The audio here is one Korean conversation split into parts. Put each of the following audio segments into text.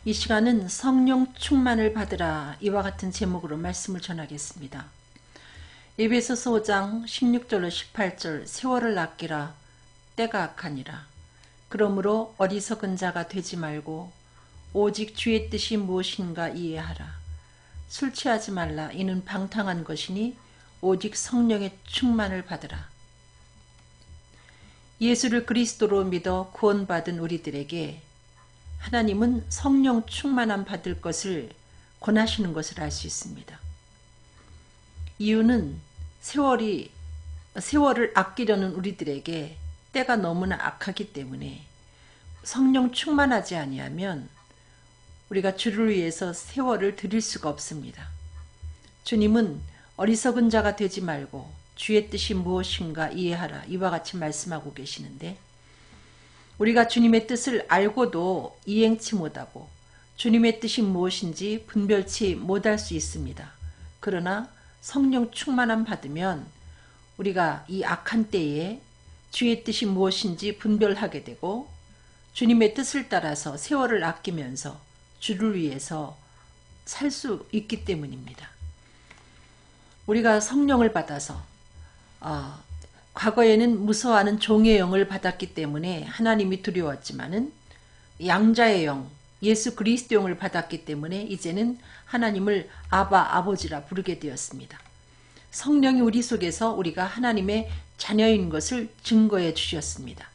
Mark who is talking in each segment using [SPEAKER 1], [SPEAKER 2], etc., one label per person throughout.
[SPEAKER 1] 이 시간은 성령 충만을 받으라 이와 같은 제목으로 말씀을 전하겠습니다. 에베소서 5장 16절로 18절 세월을 아끼라 때가 악하니라. 그러므로 어리석은 자가 되지 말고 오직 주의 뜻이 무엇인가 이해하라. 술 취하지 말라. 이는 방탕한 것이니 오직 성령의 충만을 받으라. 예수를 그리스도로 믿어 구원받은 우리들에게 하나님은 성령 충만함 받을 것을 권하시는 것을 알 수 있습니다. 이유는 세월을 아끼려는 우리들에게 때가 너무나 악하기 때문에 성령 충만하지 아니하면 우리가 주를 위해서 세월을 드릴 수가 없습니다. 주님은 어리석은 자가 되지 말고 주의 뜻이 무엇인가 이해하라 이와 같이 말씀하고 계시는데, 우리가 주님의 뜻을 알고도 이행치 못하고 주님의 뜻이 무엇인지 분별치 못할 수 있습니다. 그러나 성령 충만함 받으면 우리가 이 악한 때에 주의 뜻이 무엇인지 분별하게 되고 주님의 뜻을 따라서 세월을 아끼면서 주를 위해서 살 수 있기 때문입니다. 우리가 성령을 받아서 과거에는 무서워하는 종의 영을 받았기 때문에 하나님이 두려웠지만은 양자의 영, 예수 그리스도 영을 받았기 때문에 이제는 하나님을 아바, 아버지라 부르게 되었습니다. 성령이 우리 속에서 우리가 하나님의 자녀인 것을 증거해 주셨습니다.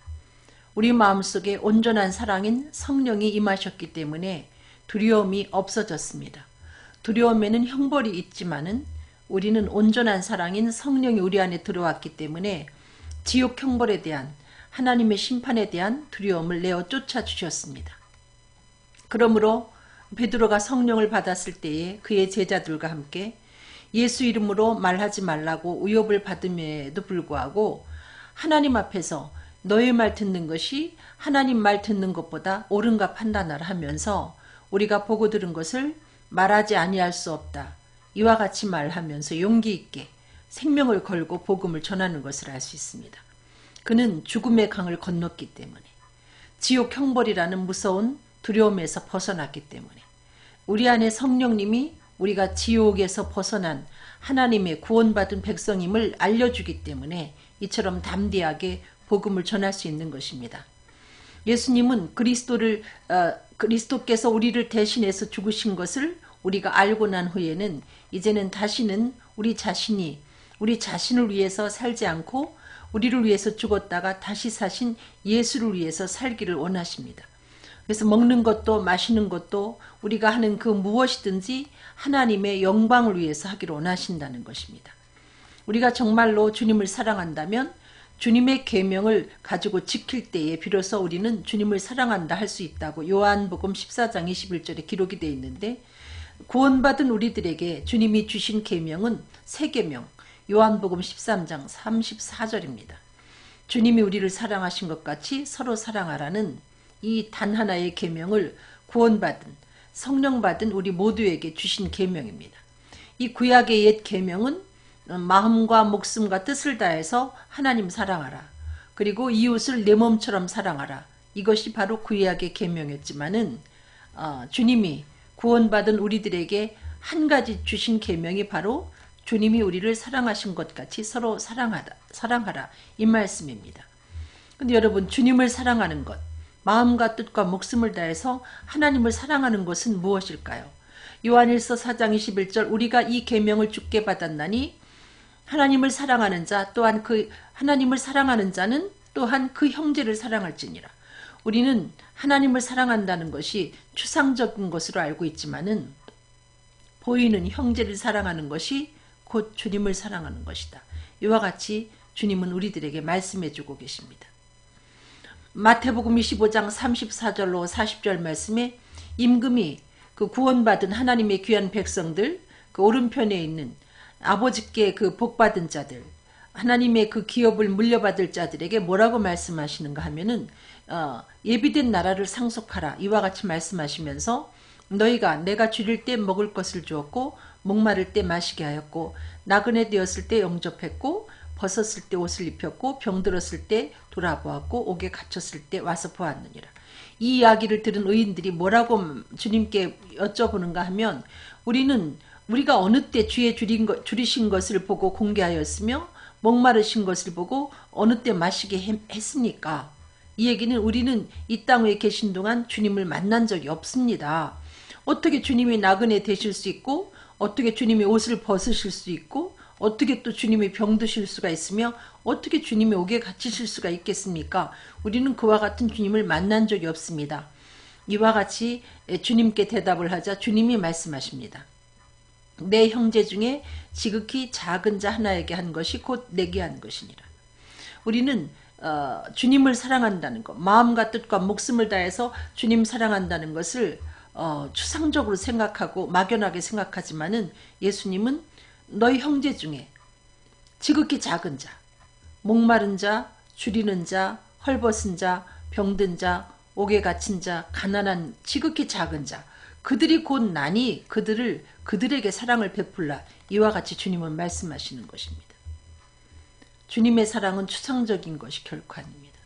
[SPEAKER 1] 우리 마음속에 온전한 사랑인 성령이 임하셨기 때문에 두려움이 없어졌습니다. 두려움에는 형벌이 있지만은 우리는 온전한 사랑인 성령이 우리 안에 들어왔기 때문에 지옥 형벌에 대한 하나님의 심판에 대한 두려움을 내어 쫓아주셨습니다. 그러므로 베드로가 성령을 받았을 때에 그의 제자들과 함께 예수 이름으로 말하지 말라고 위협을 받음에도 불구하고 하나님 앞에서 너의 말 듣는 것이 하나님 말 듣는 것보다 옳은가 판단하라 하면서 우리가 보고 들은 것을 말하지 아니할 수 없다. 이와 같이 말하면서 용기 있게 생명을 걸고 복음을 전하는 것을 알 수 있습니다. 그는 죽음의 강을 건넜기 때문에, 지옥 형벌이라는 무서운 두려움에서 벗어났기 때문에, 우리 안에 성령님이 우리가 지옥에서 벗어난 하나님의 구원받은 백성임을 알려주기 때문에 이처럼 담대하게 복음을 전할 수 있는 것입니다. 예수님은 그리스도께서 우리를 대신해서 죽으신 것을 우리가 알고 난 후에는 이제는 다시는 우리 자신을 위해서 살지 않고 우리를 위해서 죽었다가 다시 사신 예수를 위해서 살기를 원하십니다. 그래서 먹는 것도 마시는 것도 우리가 하는 그 무엇이든지 하나님의 영광을 위해서 하기를 원하신다는 것입니다. 우리가 정말로 주님을 사랑한다면 주님의 계명을 가지고 지킬 때에 비로소 우리는 주님을 사랑한다 할 수 있다고 요한복음 14장 21절에 기록이 되어 있는데, 구원받은 우리들에게 주님이 주신 계명은 새 계명, 요한복음 13장 34절입니다. 주님이 우리를 사랑하신 것 같이 서로 사랑하라는 이 단 하나의 계명을 구원받은 성령 받은 우리 모두에게 주신 계명입니다. 이 구약의 옛 계명은 마음과 목숨과 뜻을 다해서 하나님 사랑하라, 그리고 이웃을 내 몸처럼 사랑하라, 이것이 바로 구약의 계명이었지만은 주님이 구원받은 우리들에게 한 가지 주신 계명이 바로 주님이 우리를 사랑하신 것 같이 서로 사랑하라 이 말씀입니다. 근데 여러분, 주님을 사랑하는 것, 마음과 뜻과 목숨을 다해서 하나님을 사랑하는 것은 무엇일까요? 요한일서 4장 21절 우리가 이 계명을 주께 받았나니 하나님을 사랑하는 자 또한 하나님을 사랑하는 자는 또한 그 형제를 사랑할지니라. 우리는 하나님을 사랑한다는 것이 추상적인 것으로 알고 있지만은 보이는 형제를 사랑하는 것이 곧 주님을 사랑하는 것이다. 이와 같이 주님은 우리들에게 말씀해 주고 계십니다. 마태복음 25장 34절로 40절 말씀에 임금이 그 구원받은 하나님의 귀한 백성들, 그 오른편에 있는 아버지께 그 복받은 자들, 하나님의 그 기업을 물려받을 자들에게 뭐라고 말씀하시는가 하면은 예비된 나라를 상속하라 이와 같이 말씀하시면서, 너희가 내가 줄일 때 먹을 것을 주었고 목마를 때 마시게 하였고 나그네 되었을 때 영접했고 벗었을 때 옷을 입혔고 병들었을 때 돌아보았고 옥에 갇혔을 때 와서 보았느니라. 이 이야기를 들은 의인들이 뭐라고 주님께 여쭤보는가 하면 우리가 어느 때 주의 줄이신 것을 보고 공개하였으며 목마르신 것을 보고 어느 때 마시게 했습니까? 이 얘기는 우리는 이 땅 위에 계신 동안 주님을 만난 적이 없습니다. 어떻게 주님이 나그네 되실 수 있고 어떻게 주님이 옷을 벗으실 수 있고 어떻게 또 주님이 병드실 수가 있으며 어떻게 주님이 옥에 갇히실 수가 있겠습니까? 우리는 그와 같은 주님을 만난 적이 없습니다. 이와 같이 주님께 대답을 하자 주님이 말씀하십니다. 내 형제 중에 지극히 작은 자 하나에게 한 것이 곧 내게 한 것이니라. 우리는 주님을 사랑한다는 것, 마음과 뜻과 목숨을 다해서 주님 사랑한다는 것을 추상적으로 생각하고 막연하게 생각하지만은 예수님은 너희 형제 중에 지극히 작은 자, 목마른 자, 줄이는 자, 헐벗은 자, 병든 자, 옥에 갇힌 자, 가난한 지극히 작은 자, 그들이 곧 나니 그들에게 사랑을 베풀라. 이와 같이 주님은 말씀하시는 것입니다. 주님의 사랑은 추상적인 것이 결코 아닙니다.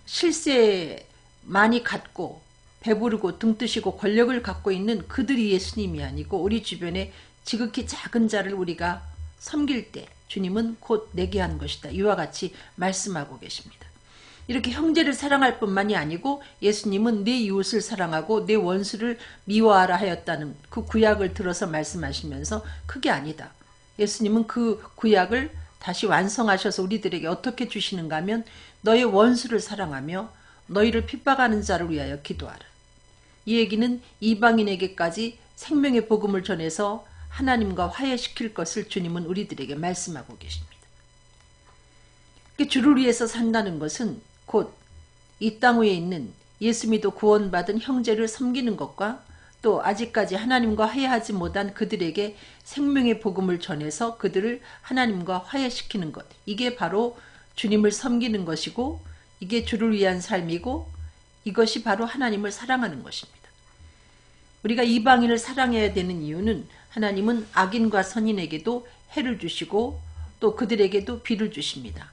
[SPEAKER 1] 실세 많이 갖고 배부르고 등뜨시고 권력을 갖고 있는 그들이 예수님이 아니고 우리 주변에 지극히 작은 자를 우리가 섬길 때 주님은 곧 내게 한 것이다. 이와 같이 말씀하고 계십니다. 이렇게 형제를 사랑할 뿐만이 아니고 예수님은 내 이웃을 사랑하고 내 원수를 미워하라 하였다는 그 구약을 들어서 말씀하시면서 그게 아니다. 예수님은 그 구약을 다시 완성하셔서 우리들에게 어떻게 주시는가 하면 너의 원수를 사랑하며 너희를 핍박하는 자를 위하여 기도하라. 이 얘기는 이방인에게까지 생명의 복음을 전해서 하나님과 화해시킬 것을 주님은 우리들에게 말씀하고 계십니다. 주를 위해서 산다는 것은 곧 이 땅 위에 있는 예수 믿어 구원받은 형제를 섬기는 것과 또 아직까지 하나님과 화해하지 못한 그들에게 생명의 복음을 전해서 그들을 하나님과 화해시키는 것. 이게 바로 주님을 섬기는 것이고 이게 주를 위한 삶이고 이것이 바로 하나님을 사랑하는 것입니다. 우리가 이방인을 사랑해야 되는 이유는 하나님은 악인과 선인에게도 해를 주시고 또 그들에게도 비를 주십니다.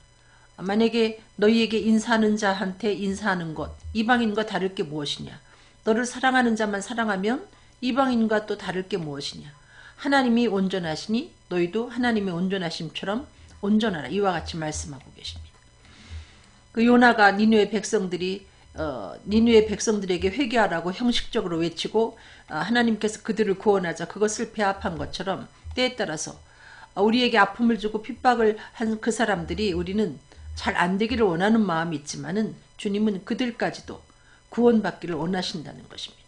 [SPEAKER 1] 만약에 너희에게 인사하는 자한테 인사하는 것, 이방인과 다를 게 무엇이냐? 너를 사랑하는 자만 사랑하면 이방인과 또 다를 게 무엇이냐? 하나님이 온전하시니 너희도 하나님의 온전하심처럼 온전하라. 이와 같이 말씀하고 계십니다. 그 요나가 니느웨 백성들에게 회개하라고 형식적으로 외치고 하나님께서 그들을 구원하자 그것을 배합한 것처럼 때에 따라서 우리에게 아픔을 주고 핍박을 한 그 사람들이 우리는 잘 안 되기를 원하는 마음이 있지만은 주님은 그들까지도 구원받기를 원하신다는 것입니다.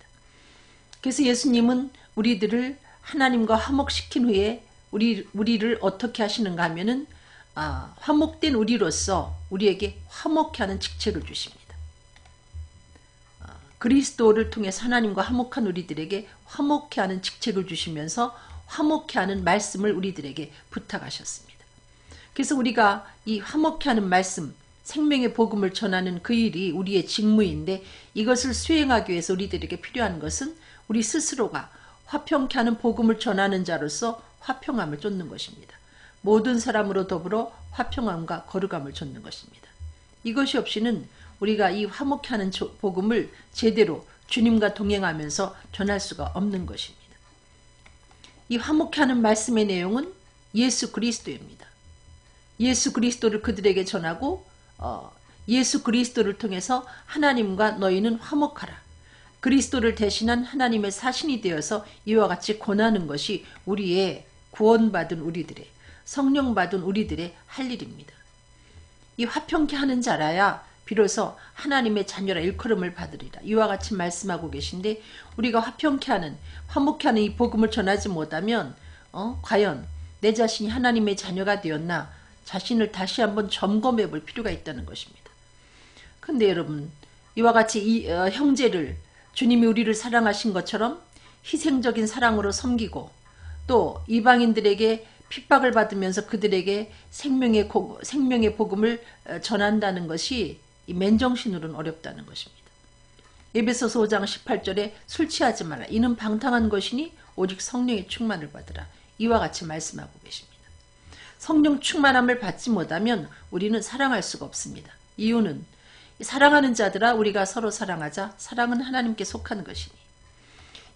[SPEAKER 1] 그래서 예수님은 우리들을 하나님과 화목시킨 후에 우리를 어떻게 하시는가 하면은 화목된 우리로서 우리에게 화목케 하는 직책을 주십니다. 그리스도를 통해서 하나님과 화목한 우리들에게 화목케 하는 직책을 주시면서 화목케 하는 말씀을 우리들에게 부탁하셨습니다. 그래서 우리가 이 화목케 하는 말씀, 생명의 복음을 전하는 그 일이 우리의 직무인데 이것을 수행하기 위해서 우리들에게 필요한 것은 우리 스스로가 화평케 하는 복음을 전하는 자로서 화평함을 쫓는 것입니다. 모든 사람으로 더불어 화평함과 거룩함을 쫓는 것입니다. 이것이 없이는 우리가 이 화목케 하는 복음을 제대로 주님과 동행하면서 전할 수가 없는 것입니다. 이 화목케 하는 말씀의 내용은 예수 그리스도입니다. 예수 그리스도를 그들에게 전하고 예수 그리스도를 통해서 하나님과 너희는 화목하라. 그리스도를 대신한 하나님의 사신이 되어서 이와 같이 권하는 것이 우리의 구원받은 우리들의 성령 받은 우리들의 할 일입니다. 이 화평케 하는 자라야 비로소 하나님의 자녀라 일컬음을 받으리라. 이와 같이 말씀하고 계신데 우리가 화평케 하는 화목케 하는 이 복음을 전하지 못하면 과연 내 자신이 하나님의 자녀가 되었나 자신을 다시 한번 점검해 볼 필요가 있다는 것입니다. 근데 여러분 이와 같이 형제를 주님이 우리를 사랑하신 것처럼 희생적인 사랑으로 섬기고 또 이방인들에게 핍박을 받으면서 그들에게 생명의 복음을 전한다는 것이 이 맨정신으로는 어렵다는 것입니다. 에베소서 5장 18절에 술 취하지 마라. 이는 방탕한 것이니 오직 성령의 충만을 받으라. 이와 같이 말씀하고 계십니다. 성령 충만함을 받지 못하면 우리는 사랑할 수가 없습니다. 이유는 사랑하는 자들아 우리가 서로 사랑하자. 사랑은 하나님께 속한 것이니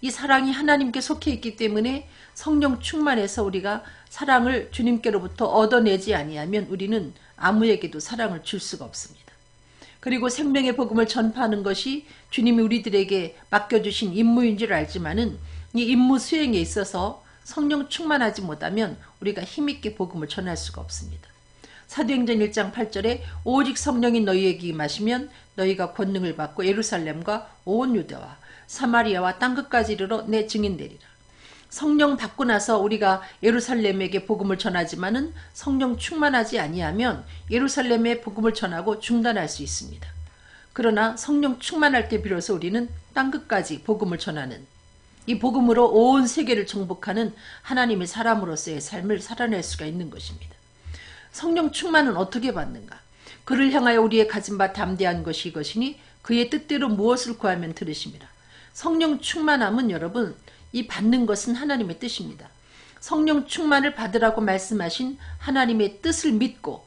[SPEAKER 1] 이 사랑이 하나님께 속해 있기 때문에 성령 충만해서 우리가 사랑을 주님께로부터 얻어내지 아니하면 우리는 아무에게도 사랑을 줄 수가 없습니다. 그리고 생명의 복음을 전파하는 것이 주님이 우리들에게 맡겨주신 임무인 줄 알지만은 이 임무 수행에 있어서 성령 충만하지 못하면 우리가 힘있게 복음을 전할 수가 없습니다. 사도행전 1장 8절에 오직 성령이 너희에게 임하시면 너희가 권능을 받고 예루살렘과 온 유대와 사마리아와 땅끝까지 이르러 내 증인 되리라. 성령 받고 나서 우리가 예루살렘에게 복음을 전하지만은 성령 충만하지 아니하면 예루살렘에 복음을 전하고 중단할 수 있습니다. 그러나 성령 충만할 때 비로소 우리는 땅끝까지 복음을 전하는 이 복음으로 온 세계를 정복하는 하나님의 사람으로서의 삶을 살아낼 수가 있는 것입니다. 성령 충만은 어떻게 받는가? 그를 향하여 우리의 가진 바 담대한 것이 이것이니 그의 뜻대로 무엇을 구하면 들으심이라. 성령 충만함은 여러분 이 받는 것은 하나님의 뜻입니다. 성령 충만을 받으라고 말씀하신 하나님의 뜻을 믿고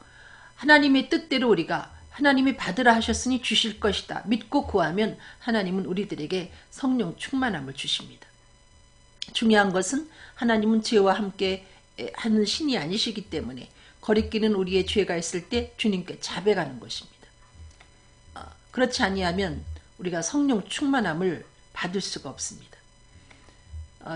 [SPEAKER 1] 하나님의 뜻대로 우리가 하나님이 받으라 하셨으니 주실 것이다 믿고 구하면 하나님은 우리들에게 성령 충만함을 주십니다. 중요한 것은 하나님은 죄와 함께 하는 신이 아니시기 때문에 거리끼는 우리의 죄가 있을 때 주님께 자백하는 것입니다. 그렇지 아니하면 우리가 성령 충만함을 받을 수가 없습니다.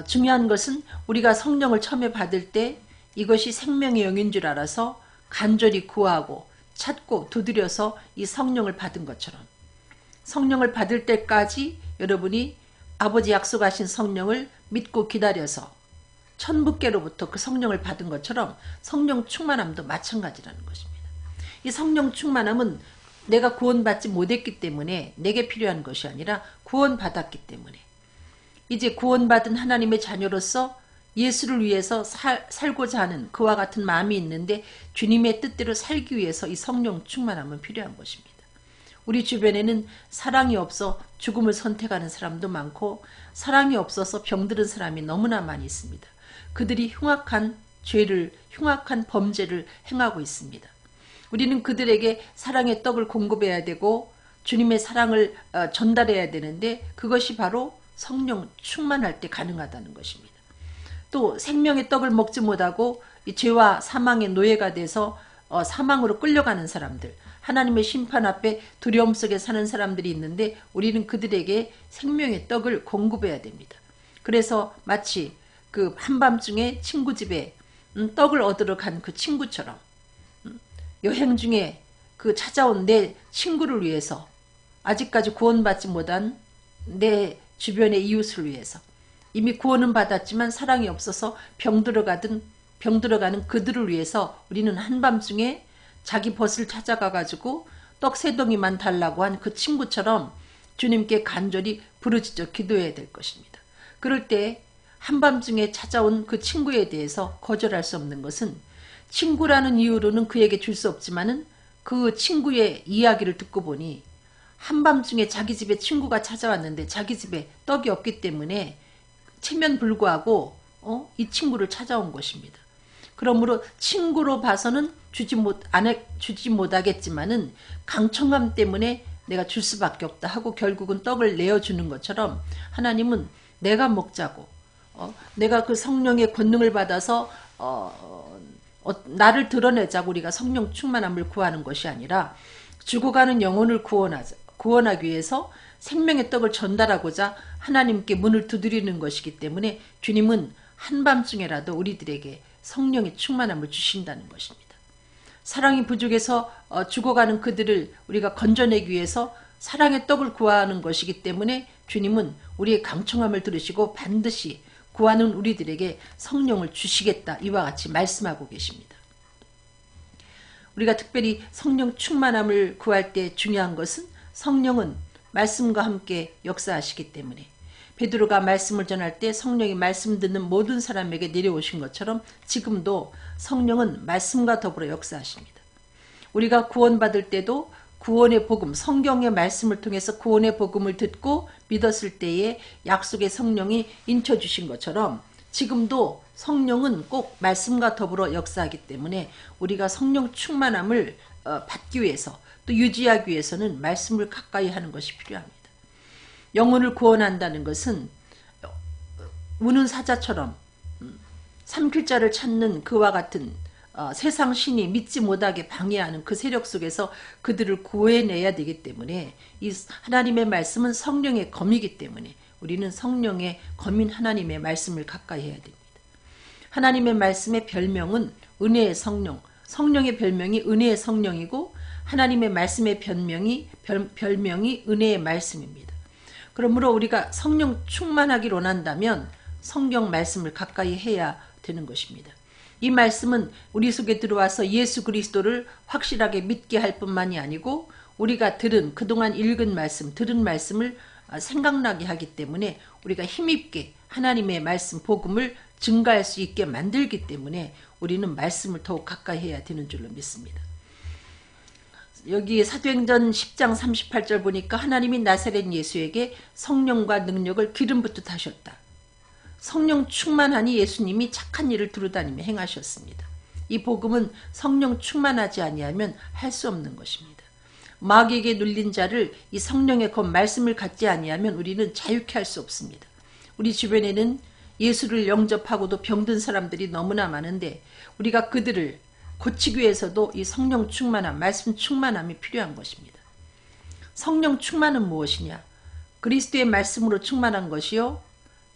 [SPEAKER 1] 중요한 것은 우리가 성령을 처음에 받을 때 이것이 생명의 영인 줄 알아서 간절히 구하고 찾고 두드려서 이 성령을 받은 것처럼 성령을 받을 때까지 여러분이 아버지 약속하신 성령을 믿고 기다려서 천부께로부터 그 성령을 받은 것처럼 성령 충만함도 마찬가지라는 것입니다. 이 성령 충만함은 내가 구원받지 못했기 때문에 내게 필요한 것이 아니라 구원받았기 때문에 이제 구원받은 하나님의 자녀로서 예수를 위해서 살고자 하는 그와 같은 마음이 있는데 주님의 뜻대로 살기 위해서 이 성령 충만함은 필요한 것입니다. 우리 주변에는 사랑이 없어 죽음을 선택하는 사람도 많고 사랑이 없어서 병들은 사람이 너무나 많이 있습니다. 그들이 흉악한 죄를 흉악한 범죄를 행하고 있습니다. 우리는 그들에게 사랑의 떡을 공급해야 되고 주님의 사랑을 전달해야 되는데 그것이 바로 성령 충만할 때 가능하다는 것입니다. 또 생명의 떡을 먹지 못하고 이 죄와 사망의 노예가 돼서 사망으로 끌려가는 사람들 하나님의 심판 앞에 두려움 속에 사는 사람들이 있는데 우리는 그들에게 생명의 떡을 공급해야 됩니다. 그래서 마치 그 한밤중에 친구 집에 떡을 얻으러 간 그 친구처럼 여행 중에 그 찾아온 내 친구를 위해서 아직까지 구원받지 못한 내 주변의 이웃을 위해서 이미 구원은 받았지만 사랑이 없어서 병들어가는 그들을 위해서 우리는 한밤중에 자기 벗을 찾아가 가지고 떡 3덩이만 달라고 한 그 친구처럼 주님께 간절히 부르짖어 기도해야 될 것입니다. 그럴 때 한밤중에 찾아온 그 친구에 대해서 거절할 수 없는 것은 친구라는 이유로는 그에게 줄 수 없지만은 그 친구의 이야기를 듣고 보니 한밤중에 자기 집에 친구가 찾아왔는데 자기 집에 떡이 없기 때문에 체면불구하고 이 친구를 찾아온 것입니다. 그러므로 친구로 봐서는 주지 못하겠지만은 강청감 때문에 내가 줄 수밖에 없다 하고 결국은 떡을 내어주는 것처럼 하나님은 내가 먹자고 내가 그 성령의 권능을 받아서 나를 드러내자고 우리가 성령 충만함을 구하는 것이 아니라 죽어가는 영혼을 구원하기 위해서 생명의 떡을 전달하고자 하나님께 문을 두드리는 것이기 때문에 주님은 한밤중에라도 우리들에게 성령의 충만함을 주신다는 것입니다. 사랑이 부족해서 죽어가는 그들을 우리가 건져내기 위해서 사랑의 떡을 구하는 것이기 때문에 주님은 우리의 강청함을 들으시고 반드시 구하는 우리들에게 성령을 주시겠다 이와 같이 말씀하고 계십니다. 우리가 특별히 성령 충만함을 구할 때 중요한 것은 성령은 말씀과 함께 역사하시기 때문에 베드로가 말씀을 전할 때 성령이 말씀 듣는 모든 사람에게 내려오신 것처럼 지금도 성령은 말씀과 더불어 역사하십니다. 우리가 구원받을 때도 구원의 복음, 성경의 말씀을 통해서 구원의 복음을 듣고 믿었을 때에 약속의 성령이 인쳐주신 것처럼 지금도 성령은 꼭 말씀과 더불어 역사하기 때문에 우리가 성령 충만함을 받기 위해서 또 유지하기 위해서는 말씀을 가까이 하는 것이 필요합니다. 영혼을 구원한다는 것은 우는 사자처럼 삼킬자를 찾는 그와 같은 세상 신이 믿지 못하게 방해하는 그 세력 속에서 그들을 구해내야 되기 때문에 이 하나님의 말씀은 성령의 검이기 때문에 우리는 성령의 검인 하나님의 말씀을 가까이 해야 됩니다. 하나님의 말씀의 별명은 은혜의 성령, 성령의 별명이 은혜의 성령이고 하나님의 말씀의 별명이 은혜의 말씀입니다. 그러므로 우리가 성령 충만하기를 원한다면 성경 말씀을 가까이 해야 되는 것입니다. 이 말씀은 우리 속에 들어와서 예수 그리스도를 확실하게 믿게 할 뿐만이 아니고 우리가 그동안 읽은 말씀, 들은 말씀을 생각나게 하기 때문에 우리가 힘있게 하나님의 말씀, 복음을 증가할 수 있게 만들기 때문에 우리는 말씀을 더욱 가까이 해야 되는 줄로 믿습니다. 여기 사도행전 10장 38절 보니까 하나님이 나사렛 예수에게 성령과 능력을 기름 붓듯 하셨다. 성령 충만하니 예수님이 착한 일을 두루다니며 행하셨습니다. 이 복음은 성령 충만하지 아니하면 할 수 없는 것입니다. 마귀에게 눌린 자를 이 성령의 검 말씀을 갖지 아니하면 우리는 자유케 할 수 없습니다. 우리 주변에는 예수를 영접하고도 병든 사람들이 너무나 많은데 우리가 그들을 고치기 위해서도 이 성령 충만함, 말씀 충만함이 필요한 것입니다. 성령 충만은 무엇이냐? 그리스도의 말씀으로 충만한 것이요.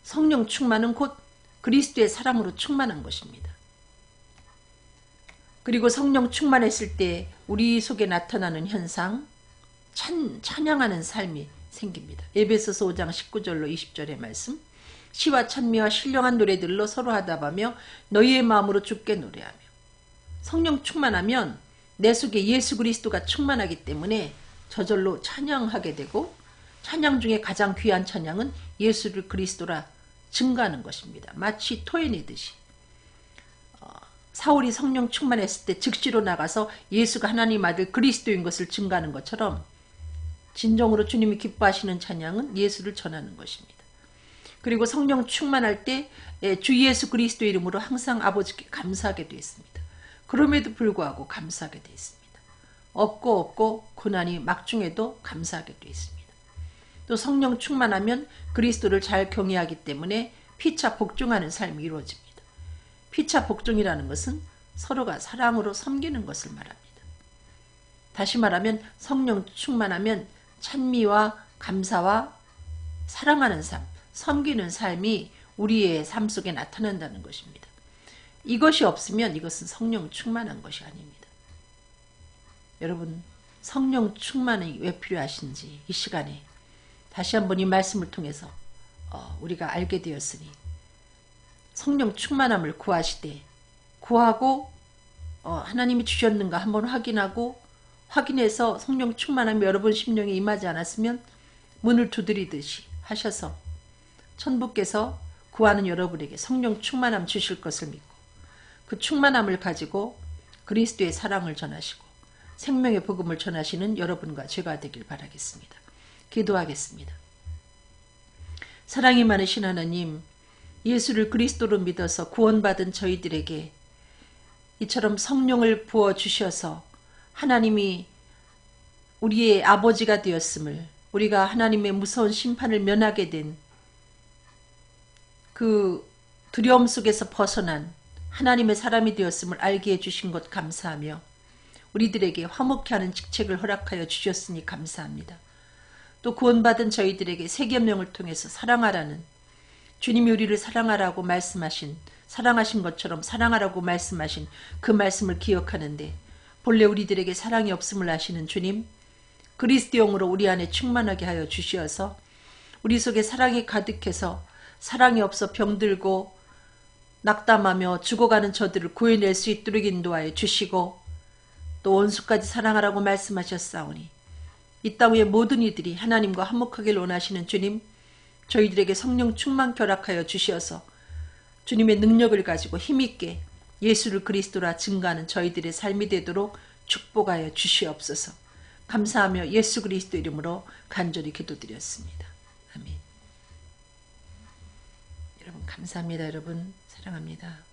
[SPEAKER 1] 성령 충만은 곧 그리스도의 사랑으로 충만한 것입니다. 그리고 성령 충만했을 때 우리 속에 나타나는 현상, 찬양하는 삶이 생깁니다. 에베소서 5장 19절로 20절의 말씀. 시와 찬미와 신령한 노래들로 서로 하답하며 너희의 마음으로 주께 노래하며. 성령 충만하면 내 속에 예수 그리스도가 충만하기 때문에 저절로 찬양하게 되고 찬양 중에 가장 귀한 찬양은 예수를 그리스도라 증가하는 것입니다. 마치 토해내듯이 사울이 성령 충만했을 때 즉시로 나가서 예수가 하나님 아들 그리스도인 것을 증가하는 것처럼 진정으로 주님이 기뻐하시는 찬양은 예수를 전하는 것입니다. 그리고 성령 충만할 때 주 예수 그리스도 이름으로 항상 아버지께 감사하게 되어 있습니다. 그럼에도 불구하고 감사하게 되어 있습니다. 없고 고난이 막중에도 감사하게 되어 있습니다. 또 성령 충만하면 그리스도를 잘 경외하기 때문에 피차 복종하는 삶이 이루어집니다. 피차 복종이라는 것은 서로가 사랑으로 섬기는 것을 말합니다. 다시 말하면 성령 충만하면 찬미와 감사와 사랑하는 삶, 섬기는 삶이 우리의 삶 속에 나타난다는 것입니다. 이것이 없으면 이것은 성령 충만한 것이 아닙니다. 여러분, 성령 충만이 왜 필요하신지 이 시간에 다시 한번 이 말씀을 통해서 우리가 알게 되었으니 성령 충만함을 구하시되 구하고 하나님이 주셨는가 한번 확인해서 성령 충만함이 여러분 심령에 임하지 않았으면 문을 두드리듯이 하셔서 천부께서 구하는 여러분에게 성령 충만함 주실 것을 믿고 그 충만함을 가지고 그리스도의 사랑을 전하시고 생명의 복음을 전하시는 여러분과 제가 되길 바라겠습니다. 기도하겠습니다. 사랑이 많으신 하나님, 예수를 그리스도로 믿어서 구원받은 저희들에게 이처럼 성령을 부어주셔서 하나님이 우리의 아버지가 되었음을, 우리가 하나님의 무서운 심판을 면하게 된 그 두려움 속에서 벗어난 하나님의 사람이 되었음을 알게 해주신 것 감사하며 우리들에게 화목케 하는 직책을 허락하여 주셨으니 감사합니다. 또 구원받은 저희들에게 새 계명을 통해서 사랑하라는, 주님이 우리를 사랑하라고 말씀하신, 사랑하신 것처럼 사랑하라고 말씀하신 그 말씀을 기억하는데 본래 우리들에게 사랑이 없음을 아시는 주님, 그리스도용으로 우리 안에 충만하게 하여 주시어서 우리 속에 사랑이 가득해서 사랑이 없어 병들고 낙담하며 죽어가는 저들을 구해낼 수 있도록 인도하여 주시고 또 원수까지 사랑하라고 말씀하셨사오니 이 땅 위의 모든 이들이 하나님과 화목하길 원하시는 주님, 저희들에게 성령 충만 결합하여 주시어서 주님의 능력을 가지고 힘있게 예수를 그리스도라 증가하는 저희들의 삶이 되도록 축복하여 주시옵소서. 감사하며 예수 그리스도 이름으로 간절히 기도드렸습니다. 아멘. 여러분 감사합니다, 여러분. 사랑합니다.